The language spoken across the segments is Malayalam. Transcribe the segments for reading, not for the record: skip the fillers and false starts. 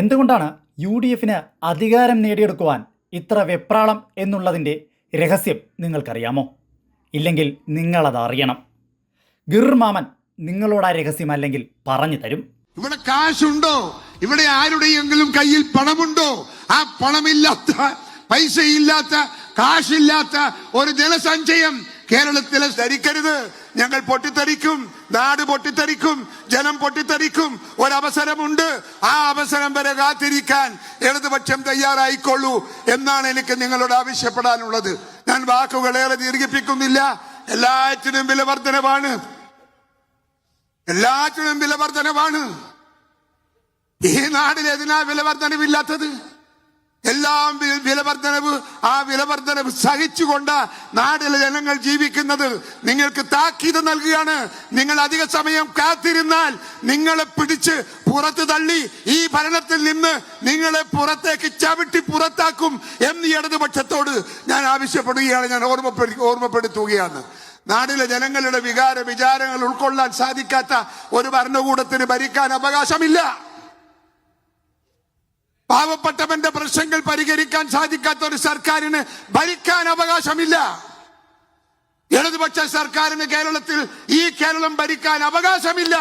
എന്തുകൊണ്ടാണ് UDFന് അധികാരം നേടിയെടുക്കുവാൻ ഇത്ര വെപ്രാളം എന്നുള്ളതിൻ്റെ രഹസ്യം നിങ്ങൾക്കറിയാമോ? ഇല്ലെങ്കിൽ നിങ്ങളത് അറിയണം. ഗിർമാമൻ നിങ്ങളോട് ആ രഹസ്യം അല്ലെങ്കിൽ പറഞ്ഞു തരും. ഇവിടെ കാശുണ്ടോ? ഇവിടെ ആരുടെയെങ്കിലും കയ്യിൽ പണമുണ്ടോ? ആ പണമില്ലാത്ത, പൈസയില്ലാത്ത, കാശില്ലാത്ത ഒരു ജനസഞ്ചയം കേരളത്തിൽ ധരിക്കരുത്. ഞങ്ങൾ പൊട്ടിത്തെറിക്കും, നാട് പൊട്ടിത്തെറിക്കും, ജനം പൊട്ടിത്തെറിക്കും. ഒരവസരമുണ്ട്, ആ അവസരം വരെ കാത്തിരിക്കാൻ ഇടതുപക്ഷം തയ്യാറായിക്കൊള്ളൂ എന്നാണ് എനിക്ക് നിങ്ങളോട് ആവശ്യപ്പെടാനുള്ളത്. ഞാൻ വാക്കുകളേറെ ദീർഘിപ്പിക്കുന്നില്ല. എല്ലാറ്റിനും വിലവർദ്ധനവാണ്, എല്ലാറ്റിനും വിലവർദ്ധനവാണ്. ഈ നാടിൽ എതിനാ വിലവർദ്ധനവില്ലാത്തത്? എല്ലാം വിലവർദ്ധനവ്. ആ വിലവർദ്ധനവ് സഹിച്ചുകൊണ്ട് നാട്ടിലെ ജനങ്ങൾ ജീവിക്കുന്നത്. നിങ്ങൾക്ക് താക്കീത് നൽകുകയാണ്. നിങ്ങൾ അധിക സമയം കാത്തിരുന്നാൽ നിങ്ങളെ പിടിച്ച് പുറത്തു തള്ളി ഈ ഭരണത്തിൽ നിന്ന് നിങ്ങളെ പുറത്തേക്ക് ചവിട്ടി പുറത്താക്കും എന്ന് ഇടതുപക്ഷത്തോട് ഞാൻ ആവശ്യപ്പെടുകയാണ്, ഞാൻ ഓർമ്മപ്പെടുത്തുകയാണ്. നാട്ടിലെ ജനങ്ങളുടെ വികാര വിചാരങ്ങൾ ഉൾക്കൊള്ളാൻ സാധിക്കാത്ത ഒരു ഭരണകൂടത്തിന് ഭരിക്കാൻ അവകാശമില്ല. പാവപ്പെട്ടവന്റെ പ്രശ്നങ്ങൾ പരിഹരിക്കാൻ സാധിക്കാത്ത ഒരു സർക്കാരിന് ഭരിക്കാൻ അവകാശമില്ല. ഇടതുപക്ഷ സർക്കാരിന് കേരളത്തിൽ ഈ കേരളം ഭരിക്കാൻ അവകാശമില്ല.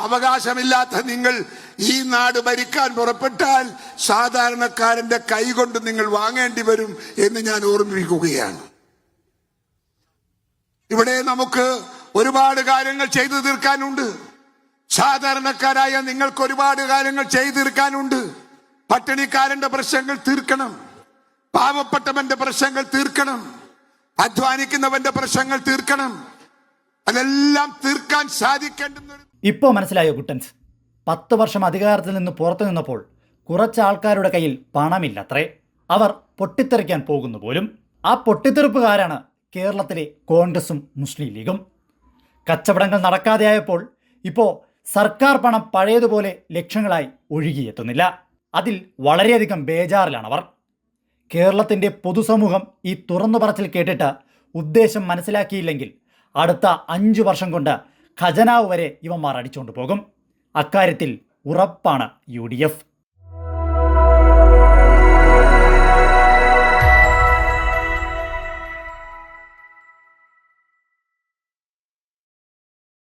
അവകാശമില്ലാത്ത നിങ്ങൾ ഈ നാട് ഭരിക്കാൻ പുറപ്പെട്ടാൽ സാധാരണക്കാരന്റെ കൈകൊണ്ട് നിങ്ങൾ വാങ്ങേണ്ടി വരും എന്ന് ഞാൻ ഓർമ്മിപ്പിക്കുകയാണ്. ഇവിടെ നമുക്ക് ഒരുപാട് കാര്യങ്ങൾ ചെയ്തു തീർക്കാനുണ്ട്. സാധാരണക്കാരായ നിങ്ങൾക്ക് ഒരുപാട് കാര്യങ്ങൾ ചെയ്തു തീർക്കാനുണ്ട്. പട്ടിണിക്കാരന്റെ പ്രശ്നങ്ങൾ തീർക്കണം, പാവപ്പെട്ടവന്റെ പ്രശ്നങ്ങൾ തീർക്കണം, അധ്വാനിക്കുന്നവന്റെ പ്രശ്നങ്ങൾ തീർക്കണം. അതെല്ലാം തീർക്കാൻ സാധിക്കേണ്ടുന്ന ഇപ്പോൾ മനസ്സിലായോ കുട്ടൻസ്? 10 വർഷം അധികാരത്തിൽ നിന്ന് പുറത്തു നിന്നപ്പോൾ കുറച്ച് ആൾക്കാരുടെ കയ്യിൽ പണമില്ലത്രേ. അവർ പൊട്ടിത്തെറിക്കാൻ പോകുന്നു പോലും. ആ പൊട്ടിത്തെറിപ്പുകാരാണ് കേരളത്തിലെ കോൺഗ്രസും മുസ്ലിം ലീഗും. കച്ചവടങ്ങൾ നടക്കാതെയായപ്പോൾ ഇപ്പോൾ സർക്കാർ പണം പഴയതുപോലെ ലക്ഷങ്ങളായി ഒഴുകിയെത്തുന്നില്ല. അതിൽ വളരെയധികം ബേജാറിലാണവർ. കേരളത്തിൻ്റെ പൊതുസമൂഹം ഈ തുറന്നു പറച്ചിൽ കേട്ടിട്ട് ഉദ്ദേശം മനസ്സിലാക്കിയില്ലെങ്കിൽ അടുത്ത 5 വർഷം കൊണ്ട് ഖജനാവ് വരെ ഇവന്മാർ അടിച്ചുകൊണ്ട് പോകും. അക്കാര്യത്തിൽ ഉറപ്പാണ് UDF.